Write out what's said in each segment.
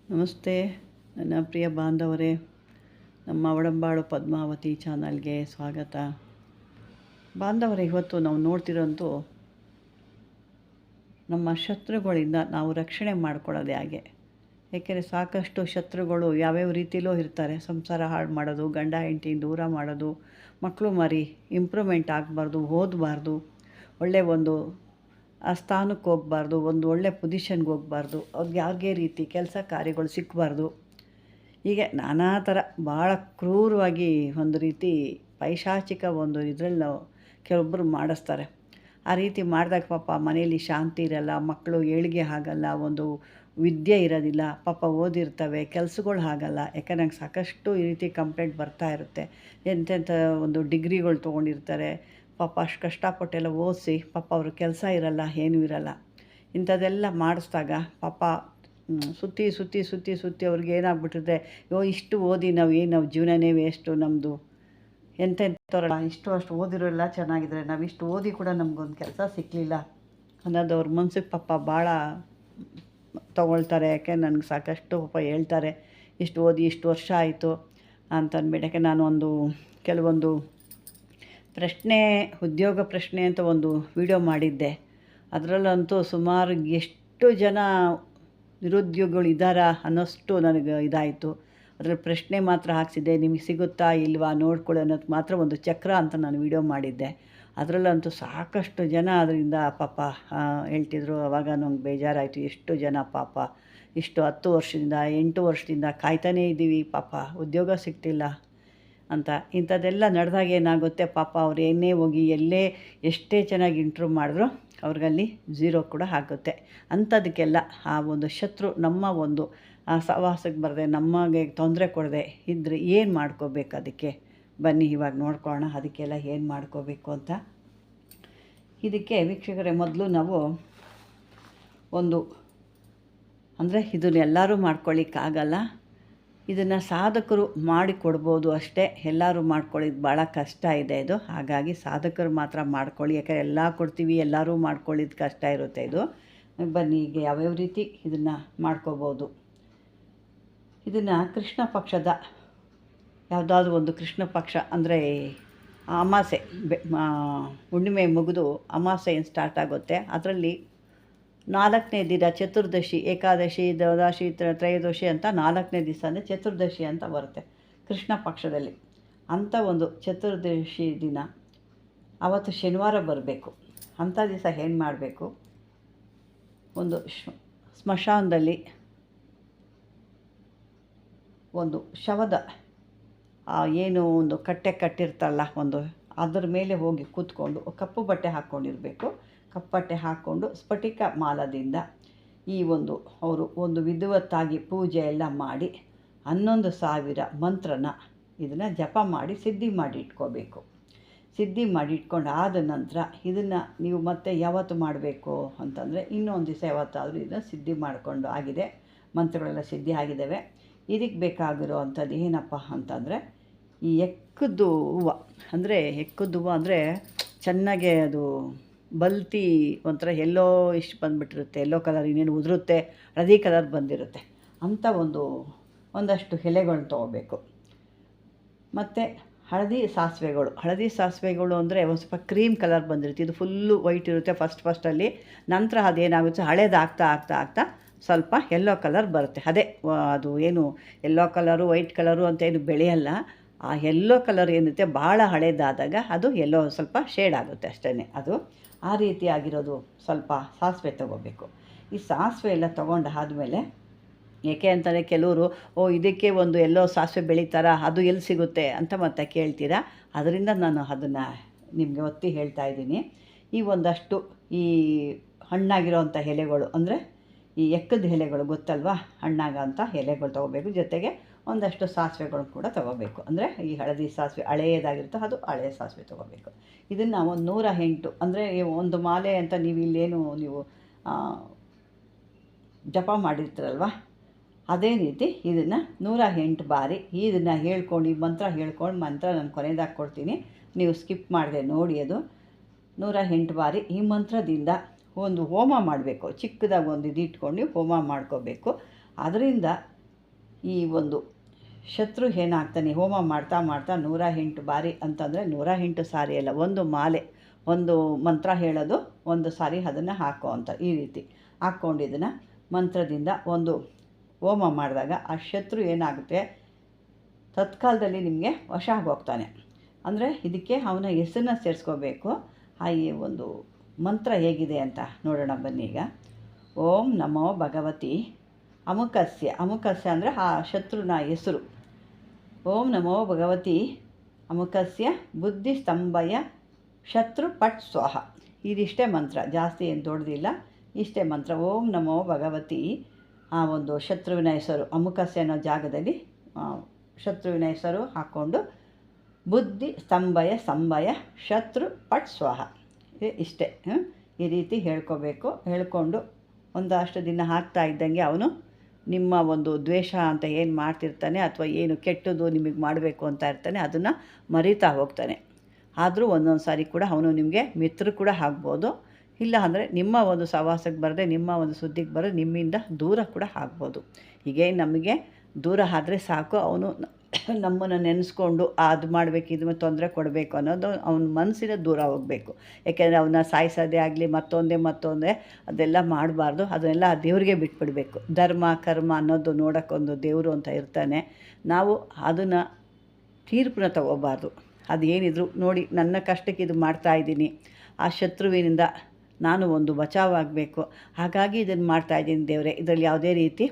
ನಮಸ್ತೆ ನನ್ನ ಪ್ರಿಯ ಬಾಂಧವರೇ, ನಮ್ಮ ಒಡಂಬಾಳು ಪದ್ಮಾವತಿ ಚಾನಲ್ಗೆ ಸ್ವಾಗತ. ಬಾಂಧವರೇ, ಇವತ್ತು ನಾವು ನೋಡ್ತಿರೋಂತೂ ನಮ್ಮ ಶತ್ರುಗಳಿಂದ ನಾವು ರಕ್ಷಣೆ ಮಾಡ್ಕೊಳ್ಳೋದು ಹೇಗೆ. ಏಕೆಂದರೆ ಸಾಕಷ್ಟು ಶತ್ರುಗಳು ಯಾವ್ಯಾವ ರೀತಿಲೂ ಇರ್ತಾರೆ. ಸಂಸಾರ ಹಾಳು ಮಾಡೋದು, ಗಂಡ ಹೆಂಡತಿ ದೂರ ಮಾಡೋದು, ಮಕ್ಕಳು ಮರಿ ಇಂಪ್ರೂವ್ಮೆಂಟ್ ಆಗಬಾರ್ದು, ಓದಬಾರ್ದು, ಒಳ್ಳೆಯ ಒಂದು ಆ ಸ್ಥಾನಕ್ಕೆ ಹೋಗಬಾರ್ದು, ಒಂದು ಒಳ್ಳೆ ಪೊಸಿಷನ್ಗೆ ಹೋಗಬಾರ್ದು, ಅವ್ರಿಗೆ ಯಾವುದೇ ರೀತಿ ಕೆಲಸ ಕಾರ್ಯಗಳು ಸಿಕ್ಕಬಾರ್ದು. ಹೀಗೆ ನಾನಾ ಥರ ಭಾಳ ಕ್ರೂರವಾಗಿ ಒಂದು ರೀತಿ ಪೈಶಾಚಿಕ ಒಂದು ಇದರಲ್ಲಿ ನಾವು ಕೆಲವೊಬ್ಬರು ಮಾಡಿಸ್ತಾರೆ. ಆ ರೀತಿ ಮಾಡಿದಾಗ ಪಾಪ ಮನೆಯಲ್ಲಿ ಶಾಂತಿ ಇರಲ್ಲ, ಮಕ್ಕಳು ಏಳಿಗೆ ಆಗಲ್ಲ, ಒಂದು ವಿದ್ಯೆ ಇರೋದಿಲ್ಲ, ಪಾಪ ಓದಿರ್ತವೆ, ಕೆಲಸಗಳು ಆಗಲ್ಲ. ಯಾಕಂದ್ರೆ ನಂಗೆ ಸಾಕಷ್ಟು ಈ ರೀತಿ ಕಂಪ್ಲೇಂಟ್ ಬರ್ತಾ ಇರುತ್ತೆ. ಎಂತೆಂಥ ಒಂದು ಡಿಗ್ರಿಗಳು ತೊಗೊಂಡಿರ್ತಾರೆ, ಪಾಪ ಅಷ್ಟು ಕಷ್ಟಪಟ್ಟೆಲ್ಲ ಓದಿಸಿ ಪಾಪ ಅವ್ರ ಕೆಲಸ ಇರಲ್ಲ, ಏನೂ ಇರಲ್ಲ. ಇಂಥದ್ದೆಲ್ಲ ಮಾಡಿಸ್ದಾಗ ಪಾಪ ಸುತ್ತಿ ಸುತ್ತಿ ಸುತ್ತಿ ಸುತ್ತಿ ಅವ್ರಿಗೆ ಏನಾಗ್ಬಿಟ್ಟಿದೆ, ಇಷ್ಟು ಓದಿ ನಾವು ಜೀವನನೇ ವೇಸ್ಟು ನಮ್ಮದು, ಎಂತೆಂಥವ್ರಲ್ಲ ಇಷ್ಟು ಅಷ್ಟು ಓದಿರೋಲ್ಲ ಚೆನ್ನಾಗಿದ್ರೆ ನಾವಿಷ್ಟು ಓದಿ ಕೂಡ ನಮಗೊಂದು ಕೆಲಸ ಸಿಕ್ಕಲಿಲ್ಲ ಅನ್ನೋದು ಅವ್ರ ಮನ್ಸಿಗೆ ಪಾಪ ಭಾಳ ತೊಗೊಳ್ತಾರೆ. ಯಾಕೆ ನನಗೆ ಸಾಕಷ್ಟು ಪಾಪ ಹೇಳ್ತಾರೆ, ಇಷ್ಟು ಓದಿ ಇಷ್ಟು ವರ್ಷ ಆಯಿತು ಅಂತಂದ್ಬಿಟ್ಟು. ಯಾಕೆ ನಾನು ಕೆಲವೊಂದು ಪ್ರಶ್ನೆ, ಉದ್ಯೋಗ ಪ್ರಶ್ನೆ ಅಂತ ಒಂದು ವಿಡಿಯೋ ಮಾಡಿದ್ದೆ. ಅದರಲ್ಲಂತೂ ಸುಮಾರು ಎಷ್ಟು ಜನ ನಿರುದ್ಯೋಗಿಗಳಿದ್ದಾರಾ ಅನ್ನೋಷ್ಟು ನನಗೆ ಇದಾಯಿತು. ಅದರಲ್ಲಿ ಪ್ರಶ್ನೆ ಮಾತ್ರ ಹಾಕ್ಸಿದ್ದೆ, ನಿಮಗೆ ಸಿಗುತ್ತಾ ಇಲ್ವಾ ನೋಡ್ಕೊಳ್ಳಿ ಅನ್ನೋದು ಮಾತ್ರ ಒಂದು ಚಕ್ರ ಅಂತ ನಾನು ವಿಡಿಯೋ ಮಾಡಿದ್ದೆ. ಅದರಲ್ಲಂತೂ ಸಾಕಷ್ಟು ಜನ ಅದರಿಂದ ಪಾಪ ಹೇಳ್ತಿದ್ರು. ಆವಾಗ ನಂಗೆ ಬೇಜಾರಾಯಿತು, ಎಷ್ಟು ಜನ ಪಾಪ ಇಷ್ಟು 10 ವರ್ಷದಿಂದ 8 ವರ್ಷದಿಂದ ಕಾಯ್ತಾನೇ ಇದ್ದೀವಿ, ಪಾಪ ಉದ್ಯೋಗ ಸಿಗ್ತಿಲ್ಲ ಅಂತ. ಇಂಥದ್ದೆಲ್ಲ ನಡೆದಾಗ ಏನಾಗುತ್ತೆ, ಪಾಪ ಅವ್ರು ಏನೇ ಹೋಗಿ ಎಷ್ಟೇ ಚೆನ್ನಾಗಿ ಇಂಟ್ರೂವ್ ಮಾಡಿದ್ರು ಅವ್ರಿಗಲ್ಲಿ ಝೀರೋ ಕೂಡ ಆಗುತ್ತೆ. ಅಂಥದಕ್ಕೆಲ್ಲ ಆ ಒಂದು ಶತ್ರು ನಮ್ಮ ಒಂದು ಸಹವಾಸಕ್ಕೆ ಬರದೆ, ನಮಗೆ ತೊಂದರೆ ಕೊಡದೆ ಇದ್ದರೆ ಏನು ಮಾಡ್ಕೋಬೇಕು, ಅದಕ್ಕೆ ಬನ್ನಿ ಇವಾಗ ನೋಡ್ಕೊಳ್ಳೋಣ ಅದಕ್ಕೆಲ್ಲ ಏನು ಮಾಡ್ಕೋಬೇಕು ಅಂತ. ಇದಕ್ಕೆ ವೀಕ್ಷಕರೇ, ಮೊದಲು ನಾವು ಅಂದರೆ ಇದನ್ನು ಎಲ್ಲರೂ ಮಾಡ್ಕೊಳ್ಳಿಕ್ಕಾಗಲ್ಲ. ಇದನ್ನು ಸಾಧಕರು ಮಾಡಿಕೊಡ್ಬೋದು ಅಷ್ಟೇ, ಎಲ್ಲರೂ ಮಾಡ್ಕೊಳ್ಳಿದ್ದು ಭಾಳ ಕಷ್ಟ ಇದೆ ಇದು. ಹಾಗಾಗಿ ಸಾಧಕರು ಮಾತ್ರ ಮಾಡ್ಕೊಳ್ಳಿ, ಯಾಕಂದರೆ ಎಲ್ಲ ಕೊಡ್ತೀವಿ ಎಲ್ಲರೂ ಮಾಡ್ಕೊಳ್ಳಿದ್ದು ಕಷ್ಟ ಇರುತ್ತೆ ಇದು. ಬನ್ನಿ ಈಗ ಯಾವ್ಯಾವ ರೀತಿ ಇದನ್ನು ಮಾಡ್ಕೋಬೋದು. ಇದನ್ನು ಕೃಷ್ಣ ಪಕ್ಷದ ಯಾವುದಾದ್ರೂ ಒಂದು ಕೃಷ್ಣ ಪಕ್ಷ ಅಂದರೆ ಅಮಾಸೆ, ಹುಣ್ಣಿಮೆ ಮುಗಿದು ಅಮಾಸೆ ಏನು ಸ್ಟಾರ್ಟ್ ಆಗುತ್ತೆ, ಅದರಲ್ಲಿ 4ನೇ ದಿನ ಚತುರ್ದಶಿ, ಏಕಾದಶಿ, ದ್ವಾದಶಿ, ತ್ರಯೋದಶಿ ಅಂತ 4ನೇ ದಿವಸ ಅಂದರೆ ಚತುರ್ದಶಿ ಅಂತ ಬರುತ್ತೆ ಕೃಷ್ಣ ಪಕ್ಷದಲ್ಲಿ. ಅಂಥ ಒಂದು ಚತುರ್ದಶಿ ದಿನ ಆವತ್ತು ಶನಿವಾರ ಬರಬೇಕು. ಅಂಥ ದಿವಸ ಏನು ಮಾಡಬೇಕು, ಒಂದು ಸ್ಮಶಾನದಲ್ಲಿ ಒಂದು ಶವದ ಏನು ಒಂದು ಕಟ್ಟಿರ್ತಾರಲ್ಲ ಅದ್ರ ಮೇಲೆ ಹೋಗಿ ಕೂತ್ಕೊಂಡು ಕಪ್ಪು ಬಟ್ಟೆ ಹಾಕ್ಕೊಂಡಿರಬೇಕು. ಕಪ್ಪು ಬಟ್ಟೆ ಹಾಕ್ಕೊಂಡು ಸ್ಫಟಿಕ ಮಾಲದಿಂದ ಅವರು ಒಂದು ವಿಧಿವತ್ತಾಗಿ ಪೂಜೆ ಎಲ್ಲ ಮಾಡಿ 11,000 ಮಂತ್ರನ ಇದನ್ನು ಜಪ ಮಾಡಿ ಸಿದ್ಧಿ ಮಾಡಿ ಇಟ್ಕೋಬೇಕು. ಸಿದ್ಧಿ ಮಾಡಿ ಇಟ್ಕೊಂಡು ಆದ ನಂತರ ಇದನ್ನು ನೀವು ಮತ್ತೆ ಯಾವತ್ತು ಮಾಡಬೇಕು ಅಂತಂದರೆ, ಇನ್ನೊಂದು ದಿವಸ ಯಾವತ್ತಾದರೂ ಇದನ್ನು ಸಿದ್ಧಿ ಮಾಡಿಕೊಂಡು ಆಗಿದೆ, ಮಂತ್ರಗಳೆಲ್ಲ ಸಿದ್ಧಿ ಆಗಿದ್ದಾವೆ. ಇದಕ್ಕೆ ಬೇಕಾಗಿರೋ ಅಂಥದ್ದು ಏನಪ್ಪ ಅಂತಂದರೆ, ಈ ಎಕ್ಕದ್ದು ಹೂವು ಅಂದರೆ ಚೆನ್ನಾಗೆ ಅದು ಬಲ್ತಿ ಒಂಥರ ಎಲ್ಲೋ ಇಷ್ಟು ಬಂದುಬಿಟ್ಟಿರುತ್ತೆ, ಎಲ್ಲೋ ಕಲರ್, ಇನ್ನೇನು ಉದುರುತ್ತೆ, ಹಳದಿ ಕಲರ್ ಬಂದಿರುತ್ತೆ ಅಂಥ ಒಂದಷ್ಟು ಎಲೆಗಳನ್ನ ತೊಗೋಬೇಕು. ಮತ್ತು ಹಳದಿ ಸಾಸಿವೆಗಳು ಅಂದರೆ ಒಂದು ಸ್ವಲ್ಪ ಕ್ರೀಮ್ ಕಲರ್ ಬಂದಿರುತ್ತೆ, ಇದು ಫುಲ್ಲು ವೈಟ್ ಇರುತ್ತೆ ಫಸ್ಟಲ್ಲಿ. ನಂತರ ಅದೇನಾಗುತ್ತೆ, ಹಳೇದಾಗ್ತಾ ಆಗ್ತಾ ಆಗ್ತಾ ಸ್ವಲ್ಪ ಎಲ್ಲೋ ಕಲರ್ ಬರುತ್ತೆ. ಅದು ಏನು ಎಲ್ಲೋ ಕಲರು ವೈಟ್ ಕಲರು ಅಂತ ಏನು ಬೆಳೆಯಲ್ಲ. ಆ ಎಲ್ಲೋ ಕಲರ್ ಏನಿರುತ್ತೆ ಭಾಳ ಹಳೇದಾದಾಗ ಅದು ಎಲ್ಲೋ ಸ್ವಲ್ಪ ಶೇಡ್ ಆಗುತ್ತೆ ಅಷ್ಟೇ. ಅದು ಆ ರೀತಿ ಆಗಿರೋದು ಸ್ವಲ್ಪ ಸಾಸಿವೆ ತೊಗೋಬೇಕು. ಈ ಸಾಸಿವೆ ಎಲ್ಲ ತೊಗೊಂಡು ಆದಮೇಲೆ, ಏಕೆ ಅಂತಂದರೆ ಕೆಲವರು ಇದಕ್ಕೆ ಒಂದು ಎಲ್ಲೋ ಸಾಸಿವೆ ಬೆಳೀತಾರಾ, ಅದು ಎಲ್ಲಿ ಸಿಗುತ್ತೆ ಅಂತ ಮತ್ತೆ ಕೇಳ್ತೀರಾ. ಅದರಿಂದ ನಾನು ಅದನ್ನು ನಿಮಗೆ ಒತ್ತಿ ಹೇಳ್ತಾ ಇದ್ದೀನಿ. ಈ ಒಂದಷ್ಟು ಈ ಹಣ್ಣಾಗಿರೋವಂಥ ಎಲೆಗಳು ಅಂದರೆ ಈ ಎಕ್ಕದ ಎಲೆಗಳು ಗೊತ್ತಲ್ವಾ, ಹಣ್ಣಾಗೋಂಥ ಎಲೆಗಳು ತೊಗೋಬೇಕು. ಜೊತೆಗೆ ಒಂದಷ್ಟು ಸಾಸಿವೆಗಳು ಕೂಡ ತೊಗೋಬೇಕು. ಅಂದರೆ ಈ ಹಳದಿ ಸಾಸಿವೆ ಹಳೆಯದಾಗಿರುತ್ತೋ ಅದು ಹಳೆಯ ಸಾಸಿವೆ ತೊಗೋಬೇಕು. ಇದನ್ನು ಒಂದು 108 ಅಂದರೆ ಒಂದು ಮಾಲೆ ಅಂತ ನೀವು ಜಪ ಮಾಡಿರ್ತೀರಲ್ವ, ಅದೇ ರೀತಿ ಇದನ್ನು 108 ಬಾರಿ ಇದನ್ನು ಹೇಳ್ಕೊಂಡು, ಈ ಮಂತ್ರ ನಾನು ಕೊನೆಯದಾಗಿ ಕೊಡ್ತೀನಿ, ನೀವು ಸ್ಕಿಪ್ ಮಾಡಿದೆ ನೋಡಿ. ಅದು 108 ಬಾರಿ ಈ ಮಂತ್ರದಿಂದ ಒಂದು ಹೋಮ ಮಾಡಬೇಕು. ಚಿಕ್ಕದಾಗಿ ಒಂದು ಇಟ್ಕೊಂಡು ಹೋಮ ಮಾಡ್ಕೋಬೇಕು. ಅದರಿಂದ ಈ ಒಂದು ಶತ್ರು ಏನಾಗ್ತಾನೆ ಹೋಮ ಮಾಡ್ತಾ ಮಾಡ್ತಾ 108 ಬಾರಿ ಅಂತಂದರೆ 108 ಸಾರಿ ಅಲ್ಲ, ಒಂದು ಮಾಲೆ, ಒಂದು ಮಂತ್ರ ಹೇಳೋದು, ಒಂದು ಸಾರಿ ಅದನ್ನು ಹಾಕೋ ಅಂತ ಈ ರೀತಿ ಹಾಕ್ಕೊಂಡು ಇದನ್ನು ಮಂತ್ರದಿಂದ ಒಂದು ಹೋಮ ಮಾಡಿದಾಗ ಆ ಶತ್ರು ಏನಾಗುತ್ತೆ ತತ್ಕಾಲದಲ್ಲಿ ನಿಮಗೆ ವಶ ಆಗೋಗ್ತಾನೆ. ಅಂದರೆ ಇದಕ್ಕೆ ಅವನ ಹೆಸರನ್ನ ಸೇರಿಸ್ಕೋಬೇಕು. ಈ ಒಂದು ಮಂತ್ರ ಹೇಗಿದೆ ಅಂತ ನೋಡೋಣ ಬನ್ನಿ. ಈಗ ಓಂ ನಮೋ ಭಗವತಿ ಅಮುಕಸ್ಯ, ಅಮುಕಸ್ಯ ಅಂದರೆ ಆ ಶತ್ರುನ ಹೆಸರು. ಓಂ ನಮೋ ಭಗವತಿ ಅಮುಕಸ್ಯ ಬುದ್ಧಿ ಸ್ತಂಭಯ ಶತ್ರು ಪಟ್ ಸ್ವಾಹ. ಇದಿಷ್ಟೇ ಮಂತ್ರ, ಜಾಸ್ತಿ ಏನು ದೊಡ್ಡದಿಲ್ಲ, ಇಷ್ಟೇ ಮಂತ್ರ. ಓಂ ನಮೋ ಭಗವತಿ, ಆ ಒಂದು ಶತ್ರುವಿನ ಹೆಸರು ಅಮುಕಸ್ಯ ಅನ್ನೋ ಜಾಗದಲ್ಲಿ ಶತ್ರುವಿನ ಹೆಸರು ಹಾಕ್ಕೊಂಡು ಬುದ್ಧಿ ಸ್ತಂಭಯ ಶತ್ರು ಪಟ್ ಸ್ವಾಹ, ಇಷ್ಟೇ. ಈ ರೀತಿ ಹೇಳ್ಕೋಬೇಕು. ಹೇಳ್ಕೊಂಡು ಒಂದಷ್ಟು ದಿನ ಹಾಕ್ತಾ ಇದ್ದಂಗೆ ಅವನು ನಿಮ್ಮ ಒಂದು ದ್ವೇಷ ಅಂತ ಏನು ಮಾಡ್ತಿರ್ತಾನೆ ಅಥವಾ ಏನು ಕೆಟ್ಟದ್ದು ನಿಮಗೆ ಮಾಡಬೇಕು ಅಂತ ಇರ್ತಾನೆ ಅದನ್ನು ಮರೀತಾ ಹೋಗ್ತಾನೆ. ಆದರೂ ಒಂದೊಂದು ಸಾರಿ ಕೂಡ ಅವನು ನಿಮಗೆ ಮಿತ್ರ ಕೂಡ ಆಗ್ಬೋದು, ಇಲ್ಲ ಅಂದರೆ ನಿಮ್ಮ ಒಂದು ಸಹವಾಸಕ್ಕೆ ಬರದೆ ನಿಮ್ಮ ಒಂದು ಸುದ್ದಿಗೆ ಬರೋದು ನಿಮ್ಮಿಂದ ದೂರ ಕೂಡ ಆಗ್ಬೋದು. ಹೀಗೆ ನಮಗೆ ದೂರ ಆದರೆ ಸಾಕು, ಅವನು ನಮ್ಮನ್ನು ನೆನೆಸ್ಕೊಂಡು ಅದು ಮಾಡಬೇಕು ಇದು ತೊಂದರೆ ಕೊಡಬೇಕು ಅನ್ನೋದು ಅವನ ಮನಸ್ಸಿನ ದೂರ ಹೋಗಬೇಕು. ಯಾಕೆಂದರೆ ಅವನ್ನ ಸಾಯಿಸೋದೇ ಆಗಲಿ ಮತ್ತೊಂದೇ ಅದೆಲ್ಲ ಮಾಡಬಾರ್ದು. ಅದನ್ನೆಲ್ಲ ಆ ದೇವರಿಗೆ ಬಿಟ್ಬಿಡಬೇಕು. ಧರ್ಮ ಕರ್ಮ ಅನ್ನೋದು ನೋಡೋಕ್ಕೊಂದು ದೇವರು ಅಂತ ಇರ್ತಾನೆ. ನಾವು ಅದನ್ನು ತೀರ್ಪನ್ನ ತಗೋಬಾರ್ದು. ಅದು ಏನಿದ್ರು ನೋಡಿ ನನ್ನ ಕಷ್ಟಕ್ಕೆ ಇದು ಮಾಡ್ತಾಯಿದ್ದೀನಿ, ಆ ಶತ್ರುವಿನಿಂದ ನಾನು ಒಂದು ಬಚಾವಾಗಬೇಕು, ಹಾಗಾಗಿ ಇದನ್ನು ಮಾಡ್ತಾಯಿದ್ದೀನಿ ದೇವರೇ, ಇದರಲ್ಲಿ ಯಾವುದೇ ರೀತಿ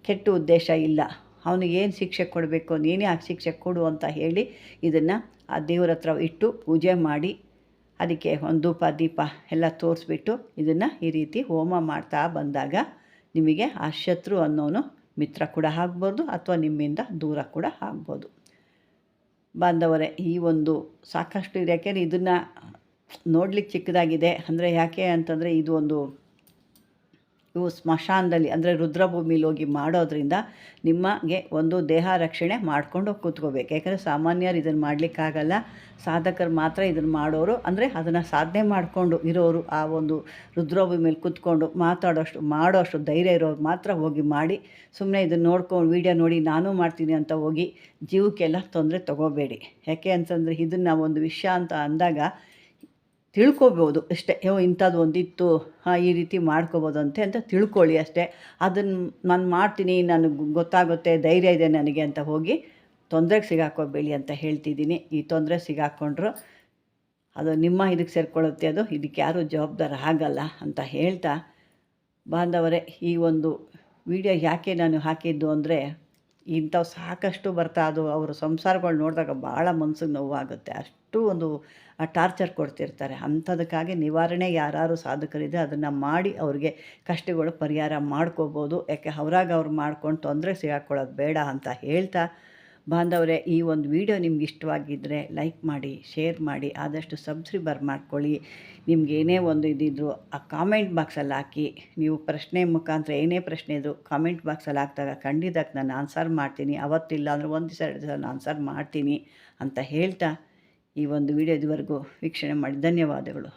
ಕೆಟ್ಟ ಉದ್ದೇಶ ಇಲ್ಲ, ಅವನಿಗೇನು ಶಿಕ್ಷೆ ಕೊಡಬೇಕು ನೀನೇ ಆ ಶಿಕ್ಷೆ ಕೊಡು ಅಂತ ಹೇಳಿ ಇದನ್ನು ಆ ದೇವ್ರ ಹತ್ರ ಇಟ್ಟು ಪೂಜೆ ಮಾಡಿ ಅದಕ್ಕೆ ಒಂದು ಧೂಪ ದೀಪ ಎಲ್ಲ ತೋರಿಸ್ಬಿಟ್ಟು ಇದನ್ನು ಈ ರೀತಿ ಹೋಮ ಮಾಡ್ತಾ ಬಂದಾಗ ನಿಮಗೆ ಆ ಶತ್ರು ಅನ್ನೋನು ಮಿತ್ರ ಕೂಡ ಆಗ್ಬೋದು ಅಥವಾ ನಿಮ್ಮಿಂದ ದೂರ ಕೂಡ ಆಗ್ಬೋದು. ಬಾಂಧವರೇ, ಈ ಒಂದು ಸಾಕಷ್ಟು ಇದೆ. ಯಾಕೆಂದರೆ ಇದನ್ನು ನೋಡ್ಲಿಕ್ಕೆ ಚಿಕ್ಕದಾಗಿದೆ, ಅಂದರೆ ಯಾಕೆ ಅಂತಂದರೆ ಇವು ಸ್ಮಶಾನದಲ್ಲಿ ಅಂದರೆ ರುದ್ರಭೂಮಿಲಿ ಹೋಗಿ ಮಾಡೋದ್ರಿಂದ ನಿಮಗೆ ಒಂದು ದೇಹ ರಕ್ಷಣೆ ಮಾಡ್ಕೊಂಡು ಕೂತ್ಕೋಬೇಕು. ಯಾಕಂದರೆ ಸಾಮಾನ್ಯರು ಇದನ್ನು ಮಾಡಲಿಕ್ಕಾಗಲ್ಲ, ಸಾಧಕರು ಮಾತ್ರ ಇದನ್ನು ಮಾಡೋರು, ಅಂದರೆ ಅದನ್ನು ಸಾಧನೆ ಮಾಡಿಕೊಂಡು ಇರೋರು, ಆ ಒಂದು ರುದ್ರಭೂಮಿಯಲ್ಲಿ ಕೂತ್ಕೊಂಡು ಮಾಡೋಷ್ಟು ಧೈರ್ಯ ಇರೋರು ಮಾತ್ರ ಹೋಗಿ ಮಾಡಿ. ಸುಮ್ಮನೆ ಇದನ್ನು ನೋಡ್ಕೊಂಡು ವೀಡಿಯೋ ನೋಡಿ ನಾನು ಮಾಡ್ತೀನಿ ಅಂತ ಹೋಗಿ ಜೀವಕ್ಕೆಲ್ಲ ತೊಂದರೆ ತೊಗೋಬೇಡಿ. ಯಾಕೆ ಅಂತಂದರೆ ಇದನ್ನು ಒಂದು ವಿಷಯ ಅಂತ ಅಂದಾಗ ತಿಳ್ಕೊಬೋದು ಅಷ್ಟೇ. ಇಂಥದ್ದು ಒಂದಿತ್ತು, ಈ ರೀತಿ ಮಾಡ್ಕೋಬೋದು ಅಂತ ತಿಳ್ಕೊಳ್ಳಿ ಅಷ್ಟೇ. ಅದನ್ನು ನಾನು ಮಾಡ್ತೀನಿ, ನನಗೆ ಗೊತ್ತಾಗುತ್ತೆ, ಧೈರ್ಯ ಇದೆ ನನಗೆ ಅಂತ ಹೋಗಿ ತೊಂದರೆಗೆ ಸಿಗಾಕೋಬೇಡಿ ಅಂತ ಹೇಳ್ತಿದ್ದೀನಿ. ಈ ತೊಂದರೆ ಸಿಗಾಕೊಂಡ್ರು ಅದು ನಿಮ್ಮ ಇದಕ್ಕೆ ಸೇರಿಕೊಳ್ಳುತ್ತೆ, ಅದು ಇದಕ್ಕೆ ಯಾರೂ ಜವಾಬ್ದಾರ ಆಗಲ್ಲ ಅಂತ ಹೇಳ್ತಾ, ಬಾಂಧವರೇ, ಈ ಒಂದು ವಿಡಿಯೋ ಯಾಕೆ ನಾನು ಹಾಕಿದ್ದು ಅಂದರೆ ಇಂಥವು ಸಾಕಷ್ಟು ಅದು ಅವರ ಸಂಸಾರಗಳು ನೋಡಿದಾಗ ಭಾಳ ಮನ್ಸಿಗೆ ನೋವಾಗುತ್ತೆ. ಅಷ್ಟು ಒಂದು ಟಾರ್ಚರ್ ಕೊಡ್ತಿರ್ತಾರೆ. ಅಂಥದಕ್ಕಾಗಿ ನಿವಾರಣೆ ಯಾರು ಸಾಧಕರಿದೆ ಅದನ್ನು ಮಾಡಿ ಅವ್ರಿಗೆ ಕಷ್ಟಗಳು ಪರಿಹಾರ ಮಾಡ್ಕೋಬೋದು. ಯಾಕೆ ಅವ್ರು ಮಾಡ್ಕೊಂಡು ತೊಂದರೆ ಸಿಗಾಕೊಳ್ಳೋದು ಬೇಡ ಅಂತ ಹೇಳ್ತಾ, ಬಾಂಧವರೇ, ಈ ಒಂದು ವಿಡಿಯೋ ನಿಮ್ಗೆ ಇಷ್ಟವಾಗಿದ್ದರೆ ಲೈಕ್ ಮಾಡಿ, ಶೇರ್ ಮಾಡಿ, ಆದಷ್ಟು ಸಬ್ಸ್ಕ್ರೈಬರ್ ಮಾಡ್ಕೊಳ್ಳಿ. ನಿಮ್ಗೆ ಏನೇ ಒಂದು ಇದ್ದಿದ್ರು ಆ ಕಾಮೆಂಟ್ ಬಾಕ್ಸಲ್ಲಿ ಹಾಕಿ. ನೀವು ಪ್ರಶ್ನೆ ಮುಖಾಂತರ ಏನೇ ಪ್ರಶ್ನೆ ಇದ್ದರೂ ಕಾಮೆಂಟ್ ಬಾಕ್ಸಲ್ಲಿ ಹಾಕಿದಾಗ ಖಂಡಿತಕ್ಕೆ ನಾನು ಆನ್ಸರ್ ಮಾಡ್ತೀನಿ. ಅವತ್ತಿಲ್ಲ ಅಂದರೆ ಒಂದು ದಿವಸ 2 ದಿವಸ ನಾನು ಆನ್ಸರ್ ಮಾಡ್ತೀನಿ ಅಂತ ಹೇಳ್ತಾ ಈ ಒಂದು ವಿಡಿಯೋ ಇದುವರೆಗೂ ವೀಕ್ಷಣೆ ಮಾಡಿ ಧನ್ಯವಾದಗಳು.